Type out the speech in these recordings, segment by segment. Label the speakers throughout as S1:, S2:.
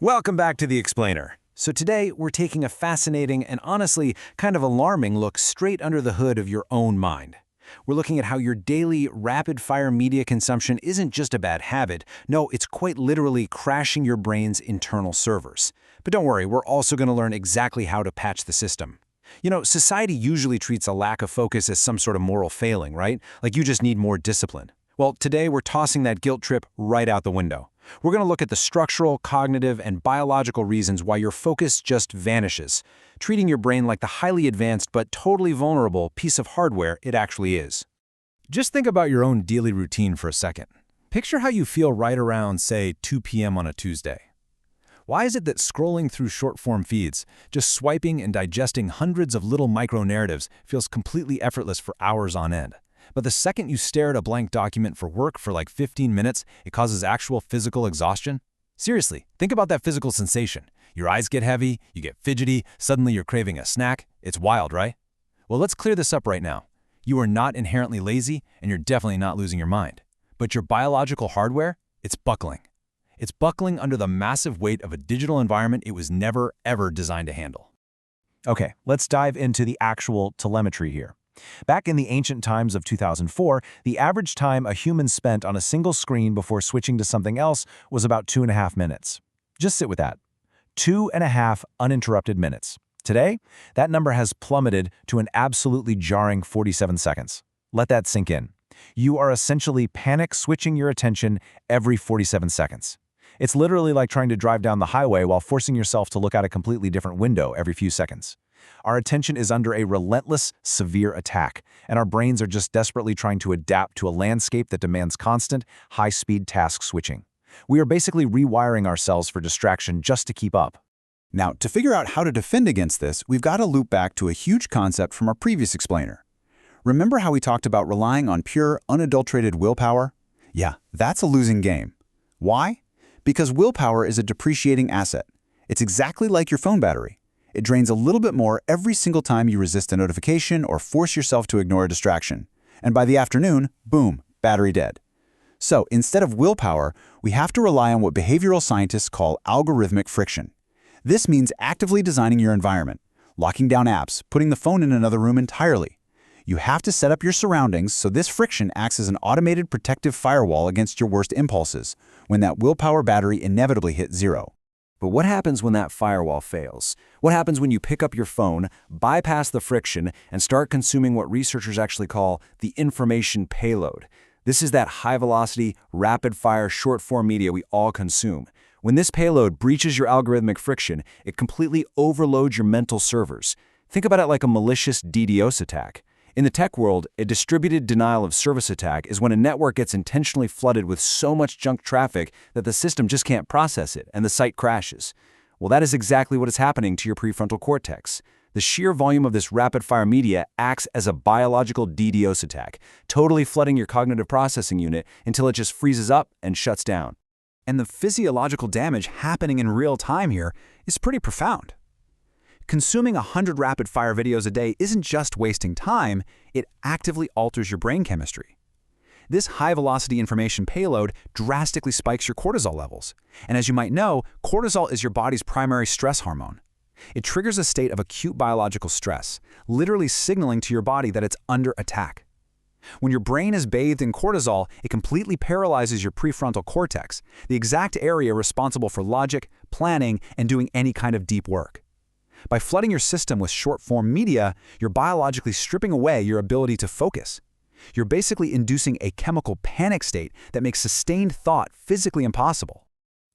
S1: Welcome back to The Explainer. So today, we're taking a fascinating and honestly kind of alarming look straight under the hood of your own mind. We're looking at how your daily, rapid-fire media consumption isn't just a bad habit. No, it's quite literally crashing your brain's internal servers. But don't worry, we're also going to learn exactly how to patch the system. You know, society usually treats a lack of focus as some sort of moral failing, right? Like you just need more discipline. Well, today we're tossing that guilt trip right out the window. We're going to look at the structural, cognitive, and biological reasons why your focus just vanishes, treating your brain like the highly advanced but totally vulnerable piece of hardware it actually is. Just think about your own daily routine for a second. Picture how you feel right around, say, 2 p.m. on a Tuesday. Why is it that scrolling through short-form feeds, just swiping and digesting hundreds of little micro-narratives, feels completely effortless for hours on end? But the second you stare at a blank document for work for like 15 minutes, it causes actual physical exhaustion? Seriously, think about that physical sensation. Your eyes get heavy, you get fidgety, suddenly you're craving a snack. It's wild, right? Well, let's clear this up right now. You are not inherently lazy, and you're definitely not losing your mind. But your biological hardware, it's buckling. It's buckling under the massive weight of a digital environment it was never, ever designed to handle.
S2: Okay, let's dive into the actual telemetry here. Back in the ancient times of 2004, the average time a human spent on a single screen before switching to something else was about 2.5 minutes. Just sit with that. 2.5 uninterrupted minutes. Today, that number has plummeted to an absolutely jarring 47 seconds. Let that sink in. You are essentially panic switching your attention every 47 seconds. It's literally like trying to drive down the highway while forcing yourself to look out a completely different window every few seconds. Our attention is under a relentless, severe attack, and our brains are just desperately trying to adapt to a landscape that demands constant, high-speed task switching. We are basically rewiring ourselves for distraction just to keep up.
S3: Now, to figure out how to defend against this, we've got to loop back to a huge concept from our previous explainer. Remember how we talked about relying on pure, unadulterated willpower? Yeah, that's a losing game. Why? Because willpower is a depreciating asset. It's exactly like your phone battery. It drains a little bit more every single time you resist a notification or force yourself to ignore a distraction. And by the afternoon, boom, battery dead. So instead of willpower, we have to rely on what behavioral scientists call algorithmic friction. This means actively designing your environment, locking down apps, putting the phone in another room entirely. You have to set up your surroundings so this friction acts as an automated protective firewall against your worst impulses when that willpower battery inevitably hits zero.
S1: But what happens when that firewall fails? What happens when you pick up your phone, bypass the friction, and start consuming what researchers actually call the information payload? This is that high-velocity, rapid-fire, short-form media we all consume. When this payload breaches your algorithmic friction, it completely overloads your mental servers. Think about it like a malicious DDoS attack. In the tech world, a distributed denial of service attack is when a network gets intentionally flooded with so much junk traffic that the system just can't process it and the site crashes. Well, that is exactly what is happening to your prefrontal cortex. The sheer volume of this rapid-fire media acts as a biological DDoS attack, totally flooding your cognitive processing unit until it just freezes up and shuts down. And the physiological damage happening in real time here is pretty profound. Consuming 100 rapid-fire videos a day isn't just wasting time, it actively alters your brain chemistry. This high-velocity information payload drastically spikes your cortisol levels. And as you might know, cortisol is your body's primary stress hormone. It triggers a state of acute biological stress, literally signaling to your body that it's under attack. When your brain is bathed in cortisol, it completely paralyzes your prefrontal cortex, the exact area responsible for logic, planning, and doing any kind of deep work. By flooding your system with short-form media, you're biologically stripping away your ability to focus. You're basically inducing a chemical panic state that makes sustained thought physically impossible.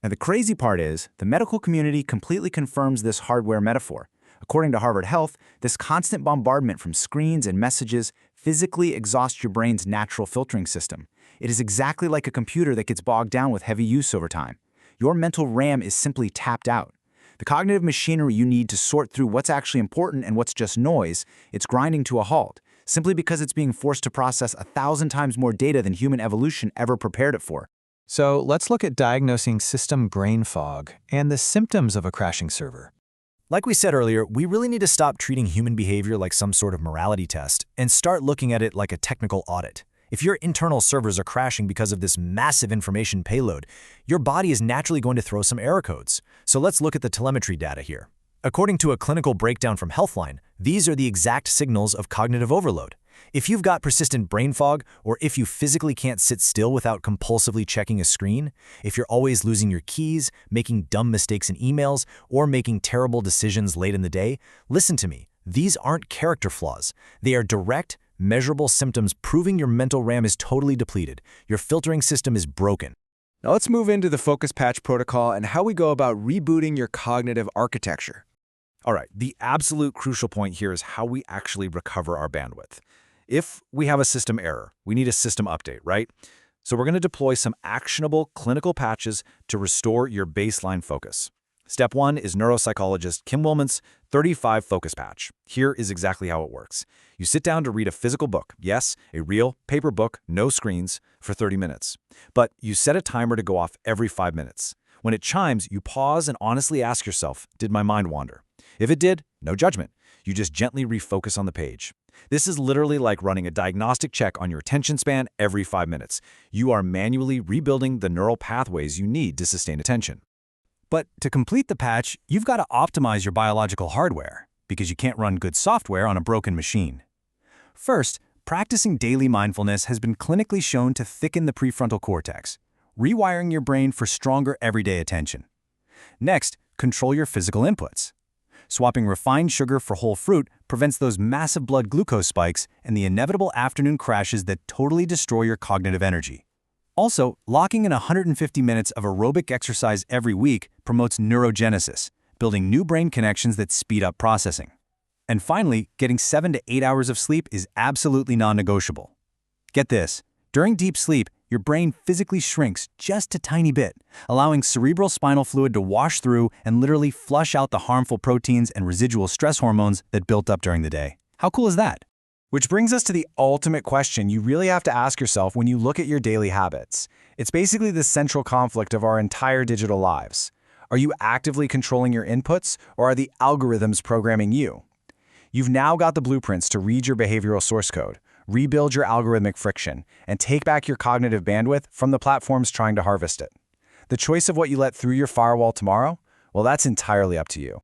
S1: And the crazy part is, the medical community completely confirms this hardware metaphor. According to Harvard Health, this constant bombardment from screens and messages physically exhausts your brain's natural filtering system. It is exactly like a computer that gets bogged down with heavy use over time. Your mental RAM is simply tapped out. The cognitive machinery you need to sort through what's actually important and what's just noise, it's grinding to a halt, simply because it's being forced to process 1,000 times more data than human evolution ever prepared it for.
S2: So let's look at diagnosing system brain fog and the symptoms of a crashing server.
S4: Like we said earlier, we really need to stop treating human behavior like some sort of morality test and start looking at it like a technical audit. If your internal servers are crashing because of this massive information payload, your body is naturally going to throw some error codes. So let's look at the telemetry data here. According to a clinical breakdown from Healthline, these are the exact signals of cognitive overload. If you've got persistent brain fog, or if you physically can't sit still without compulsively checking a screen, if you're always losing your keys, making dumb mistakes in emails, or making terrible decisions late in the day, listen to me. These aren't character flaws. They are direct, measurable symptoms proving your mental RAM is totally depleted. Your filtering system is broken.
S1: Now let's move into the focus patch protocol and how we go about rebooting your cognitive architecture.
S2: All right, the absolute crucial point here is how we actually recover our bandwidth. If we have a system error, we need a system update, right? So we're going to deploy some actionable clinical patches to restore your baseline focus. Step 1 is neuropsychologist Kim Willman's 35 focus patch. Here is exactly how it works. You sit down to read a physical book, yes, a real paper book, no screens, for 30 minutes. But you set a timer to go off every 5 minutes. When it chimes, you pause and honestly ask yourself, did my mind wander? If it did, no judgment. You just gently refocus on the page. This is literally like running a diagnostic check on your attention span every 5 minutes. You are manually rebuilding the neural pathways you need to sustain attention.
S1: But to complete the patch, you've got to optimize your biological hardware, because you can't run good software on a broken machine. First, practicing daily mindfulness has been clinically shown to thicken the prefrontal cortex, rewiring your brain for stronger everyday attention. Next, control your physical inputs. Swapping refined sugar for whole fruit prevents those massive blood glucose spikes and the inevitable afternoon crashes that totally destroy your cognitive energy. Also, locking in 150 minutes of aerobic exercise every week promotes neurogenesis, building new brain connections that speed up processing. And finally, getting 7 to 8 hours of sleep is absolutely non-negotiable. Get this, during deep sleep, your brain physically shrinks just a tiny bit, allowing cerebral spinal fluid to wash through and literally flush out the harmful proteins and residual stress hormones that built up during the day. How cool is that? Which brings us to the ultimate question you really have to ask yourself when you look at your daily habits. It's basically the central conflict of our entire digital lives. Are you actively controlling your inputs, or are the algorithms programming you? You've now got the blueprints to read your behavioral source code, rebuild your algorithmic friction, and take back your cognitive bandwidth from the platforms trying to harvest it. The choice of what you let through your firewall tomorrow? Well, that's entirely up to you.